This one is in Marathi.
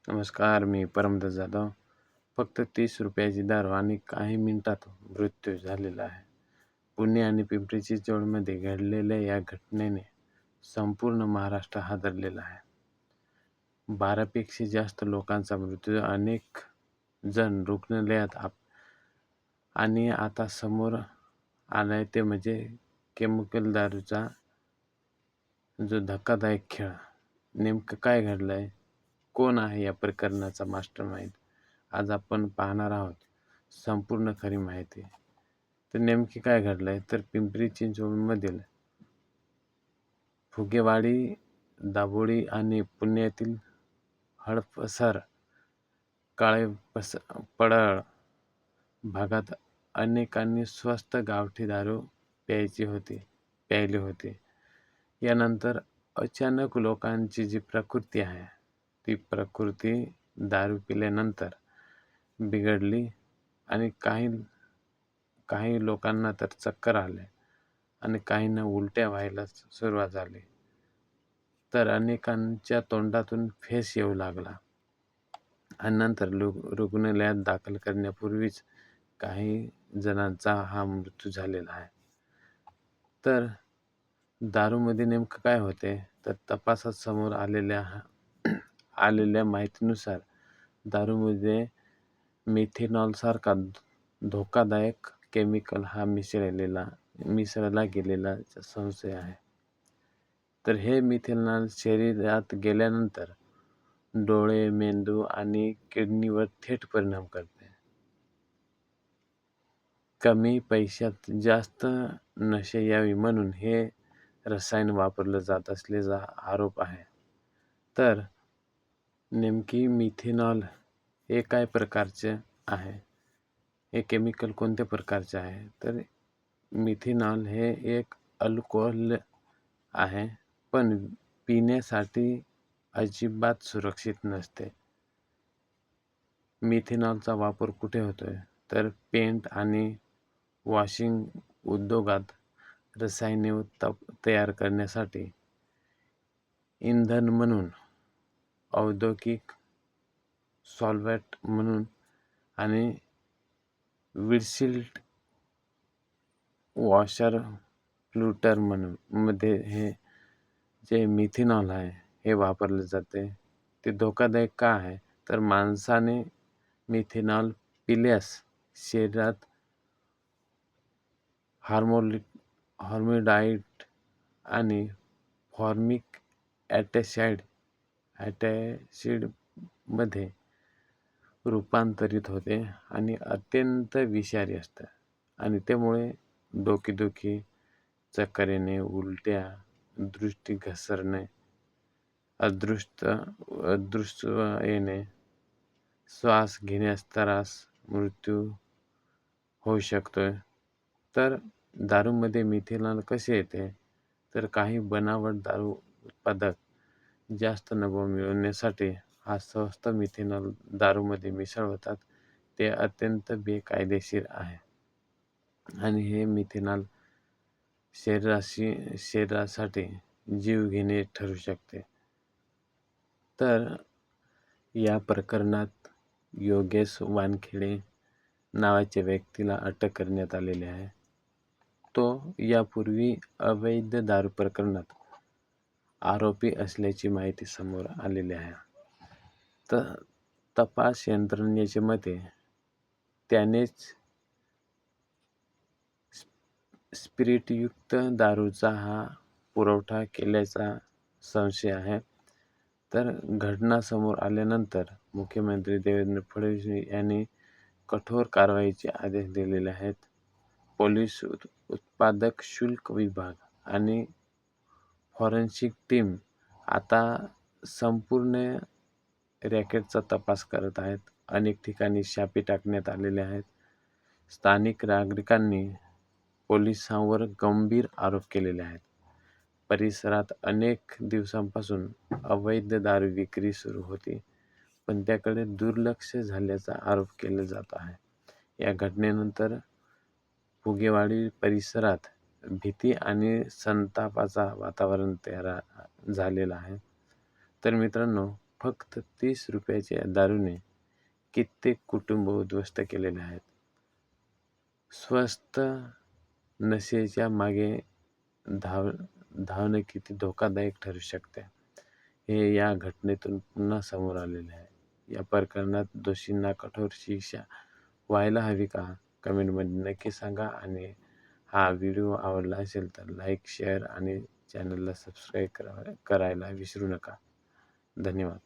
नमस्कार, मी परमदत्त जाधव. फक्त 30 रुपयाची दारू आणि काही मिनिटात मृत्यू झालेला आहे. पुणे आणि पिंपरी चिंचवडमध्ये घडलेल्या या घटनेने संपूर्ण महाराष्ट्र हादरलेला आहे. 12 पेक्षा जास्त लोकांचा मृत्यू, अनेक जण रुग्णालयात आणि आता समोर आलाय ते म्हणजे केमिकल दारूचा जो धक्कादायक खेळ. नेमकं काय घडलंय? कोण आहे या प्रकरणाचा मास्टरमाइंड? आज आपण पाहणार आहोत संपूर्ण खरी माहिती. तर नेमकी काय घडलंय? तर पिंपरी चिंचवडमधील फुगेवाडी, दाभोळी आणि पुण्यातील हडपसर, पडळ भागात अनेकांनी स्वस्त गावठी दारू प्यायली होती. यानंतर अचानक लोकांची जी प्रकृती आहे, ती प्रकृती दारू पिल्यानंतर बिघडली आणि काही लोकांना तर चक्कर आले आणि काहींना उलट्या व्हायला सुरुवात झाली. तर अनेकांच्या तोंडातून फेस येऊ लागला आणि नंतर रुग्णालयात दाखल करण्यापूर्वीच काही जणांचा हा मृत्यू झालेला आहे. तर दारूमध्ये नेमकं काय होते? तर तपासात समोर आलेल्या माहितीनुसार दारूमध्ये मिथेनॉलसारखा धोकादायक केमिकल हा मिसळला गेलेला संशय आहे. तर हे मिथेनॉल शरीरात गेल्यानंतर डोळे, मेंदू आणि किडनीवर थेट परिणाम करते. कमी पैशात जास्त नशे यावी म्हणून हे रसायन वापरलं जात असल्याचा आरोप आहे. तर नेमकी मिथेनॉल हे काय प्रकारचे आहे? हे केमिकल कोणत्या प्रकारचे आहे? तर मिथेनॉल हे एक अल्कोहोल आहे, पण पिण्यासाठी अजिबात सुरक्षित नसते. मिथेनॉलचा वापर कुठे होतोय? तर पेंट आणि वॉशिंग उद्योगात रसायने तयार करण्यासाठी, इंधन म्हणून, औद्योगिक सॉल्व्हेंट म्हणून आणि विंडशील्ड वॉशर फ्लुटर मध्ये हे जे मिथेनॉल आहे हे वापरले जाते. ते धोकादायक का आहे? तर माणसाने मिथेनॉल पिल्यास शरीरात फॉर्मल्डिहाइड आणि फॉर्मिक ॲसिडमध्ये रूपांतरित होते आणि अत्यंत विषारी असतं आणि त्यामुळे डोकेदुखी, चक्कर येणे, उलट्या, दृष्टी घसरणे, अदृश्य येणे, श्वास घेण्यास त्रास, मृत्यू होऊ शकतोय. तर दारूमध्ये मिथेनॉल कसे येते? तर काही बनावट दारू उत्पादक जास्त नफा मिळवण्यासाठी हा स्वस्त मिथेनॉल दारूमध्ये मिसळतात. ते अत्यंत बेकायदेशीर आहे आणि हे मिथेनॉल शरीरासाठी जीवघेणे ठरू शकते. तर या प्रकरणात योगेश वानखेडे नावाच्या व्यक्तीला अटक करण्यात आलेली आहे. तो यापूर्वी अवैध दारू प्रकरणात आरोपी असल्याची माहिती समोर आलेली आहे. तर तपास यंत्रणेच्या मते त्यानेच स्पिरिटयुक्त दारूचा हा पुरवठा केल्याचा संशय आहे. तर घटना समोर आल्यानंतर मुख्यमंत्री देवेंद्र फडणवीस यांनी कठोर कारवाईचे आदेश दिलेले आहेत. पोलीस, उत्पादक शुल्क विभाग आणि फॉरेन्सिक टीम आता संपूर्ण रॅकेटचा तपास करत आहेत. अनेक ठिकाणी छापे टाकण्यात आलेले आहेत. स्थानिक नागरिकांनी पोलिसांवर गंभीर आरोप केलेले आहेत. परिसरात अनेक दिवसांपासून अवैध दारू विक्री सुरू होती, पण त्याकडे दुर्लक्ष झाल्याचा आरोप केला जात आहे. या घटनेनंतर फुगेवाडी परिसरात भीती आणि संतापाचा वातावरण तयार झालेला आहे. तर मित्रांनो, फक्त 30 रुपयाच्या दारूने कित्येक कुटुंब उद्ध्वस्त केलेले आहेत. स्वस्त नशेच्या मागे धावणे किती धोकादायक ठरू शकते, हे या घटनेतून पुन्हा समोर आलेले आहे. या प्रकरणात दोषींना कठोर शिक्षा व्हायला हवी का? कमेंटमध्ये नक्की सांगा. आणि हा व्हिडिओ आवडला असेल तर लाईक, शेअर आणि चॅनलला सबस्क्राईब करायला विसरू नका. धन्यवाद.